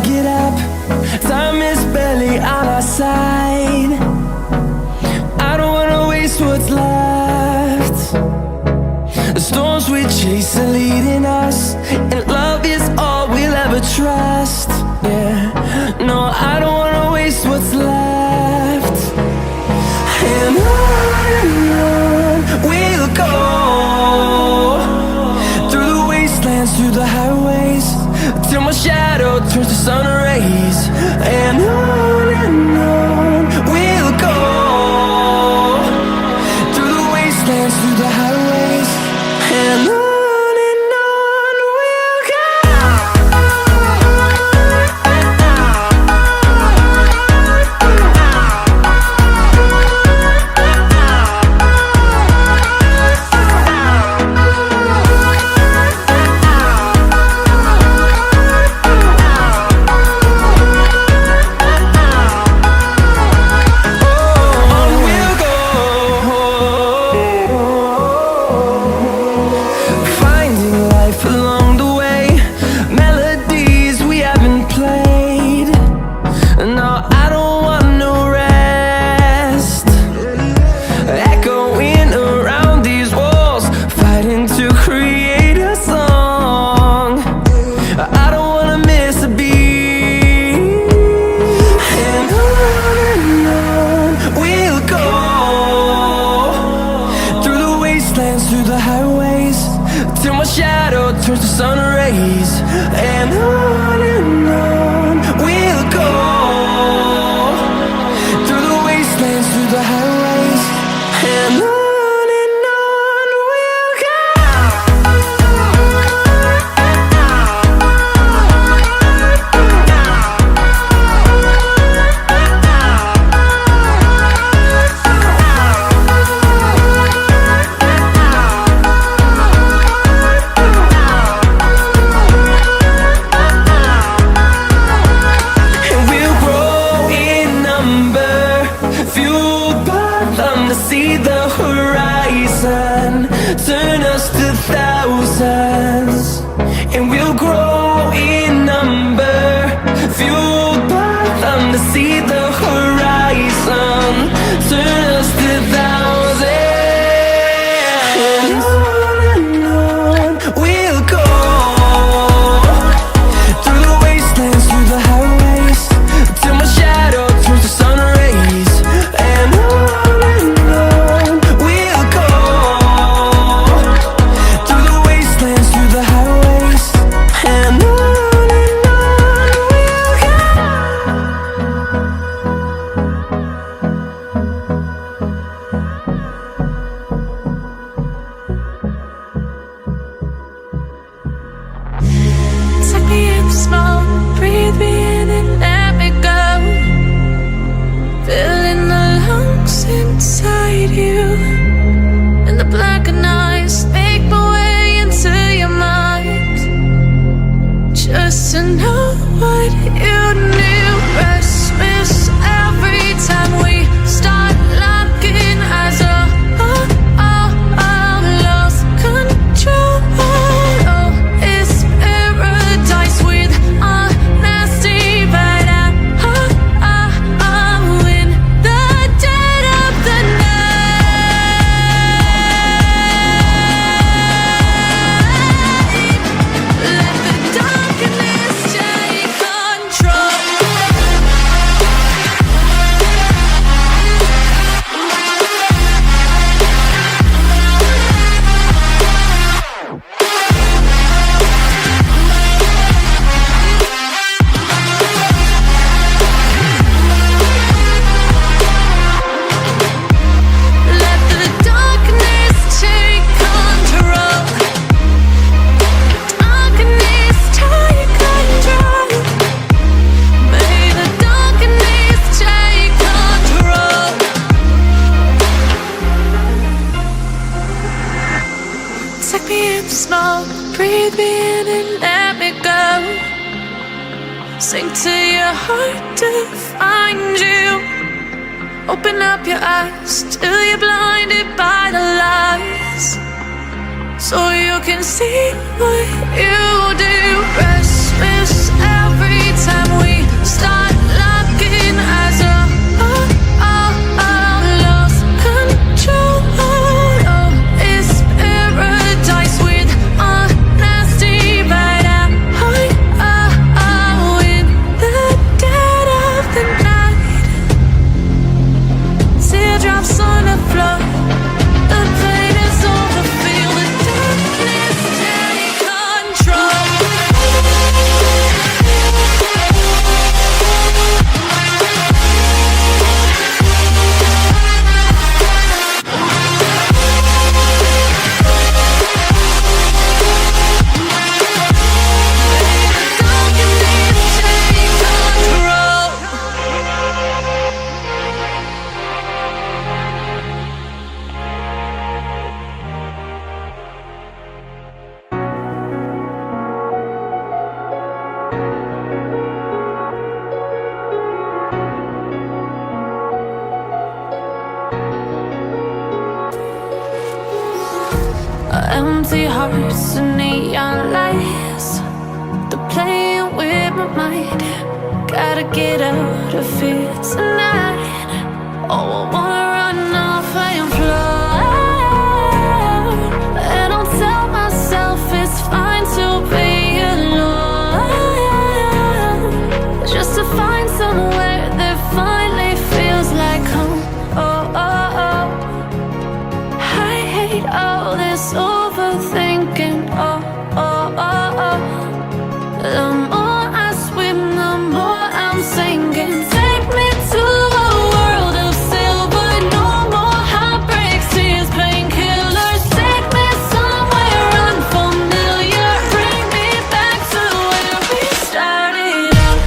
get up, time is barely on our side. I don't wanna waste what's left. The storms we chase are leading us, and love is all we'll ever trust. Yeah, no, I don't wanna waste what's left. And on we'll go, through the wastelands, through the highways, till my shadow turns to sun rays. And on we'll go, through the wastelands, through the highways, and on we'll go. Through the highways, till my shadow turns to sun rays. And on we'll go, through the wastelands, through the highways, and on we'll go. See the horizon, turn us to thousands, and we'll grow in number, fueled by them. To see the horizon, turn us to thousands, and on we'll go, through the wastelands, through the highways, till my shadow turns to sun rays. And small, breathe me in and let me go. Filling the lungs inside you, and the blackened eyes make my way into your mind, just to know what you knew. Restless every time we start locking eyes. Lost control. Take me in the smoke, breathe me in and let me go. Sink to your heart to find you. Open up your eyes till you're blinded by the lies, so you can see what you do. Restless every time empty hearts and neon lights. They're playing with my mind. Gotta get out of here tonight. Oh, I wanna run off and fly. And I'll tell myself it's fine to be alone, just to find somewhere that finally feels like home. Oh, oh, oh. I hate all this overthinking. Oh, oh, oh, oh. The more I swim, the more I'm sinking. Take me to a world of silver. No more heartbreaks, tears, painkillers. Take me somewhere unfamiliar. Bring me back to where we started out.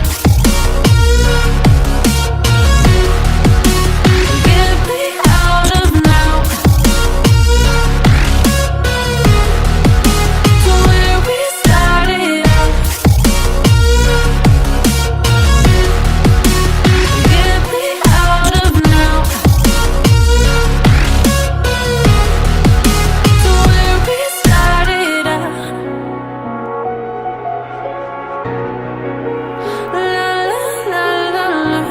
Get me out of now, to where we started out. Get me out of now, to where we started out. La la la la la,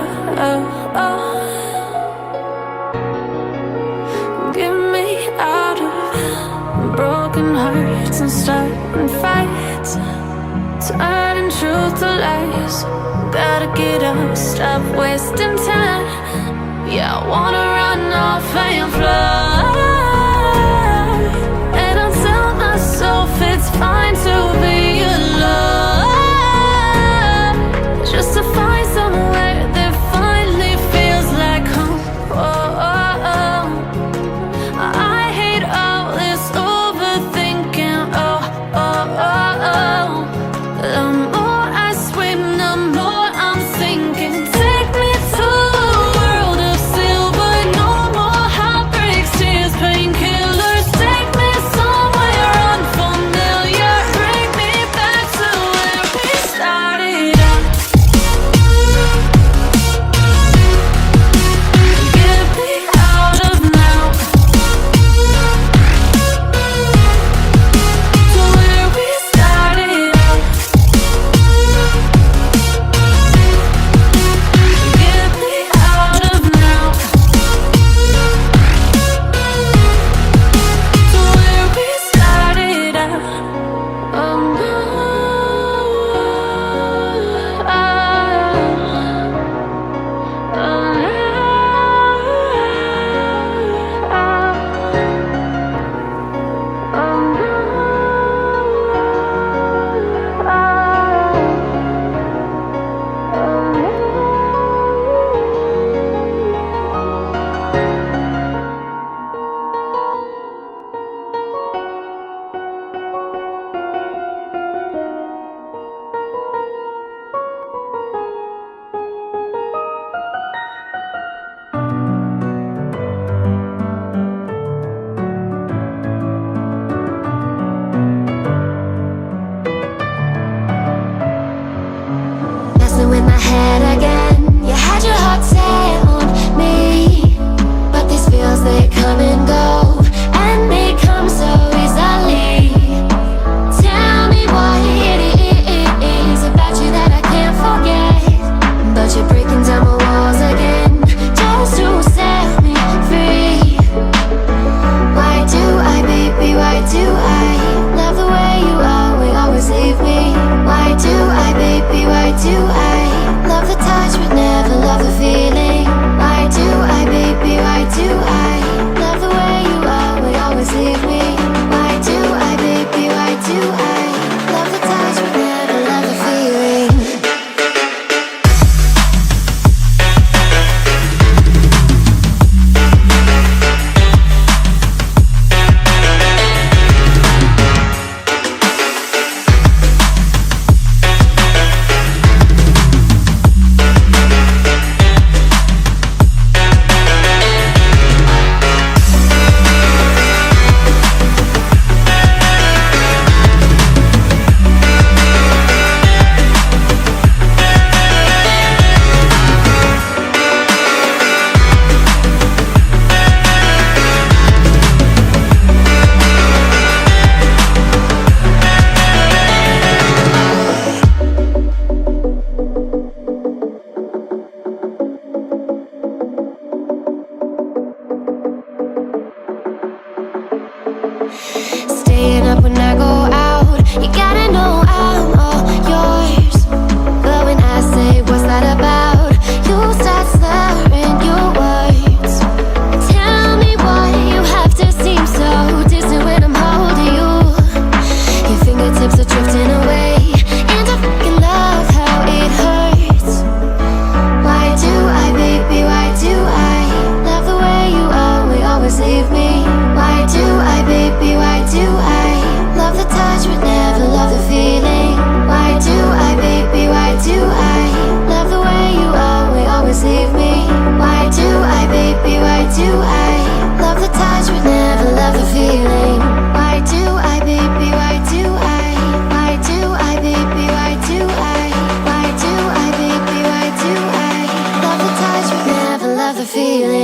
oh, oh. Get me out of broken hearts and starting fights, turning truth to lies. Gotta get up, stop wasting time. Yeah, I wanna run off and fly. And I'll tell myself it's fine to be alone, just to find somewhere that finally feels like home. Oh, oh, oh. I hate all this overthinking. Oh, oh, oh, oh. The more I swim, the more I'm sinking. Take me to a world of silver. No more heartbreaks, tears, painkillers. Take me somewhere unfamiliar. Bring me back to where we started out. Get me out of now, to where we started out. Get me out of now, to where we started out. Oh no, messing with my head again. You had your heart set on me, but these feels, they come and go, and they come so easily. Tell me what it is about you that I can't forget, but you're breaking down my walls again, just to set me free. Why do I, baby, why do I love the way you are, we always leave me? Why do I, baby, why do I love the touch but never love the feeling? Why do I, baby, why do I love the way you are, we always leave me? Why do I, baby, why do I love the touch but never love the feeling? feeling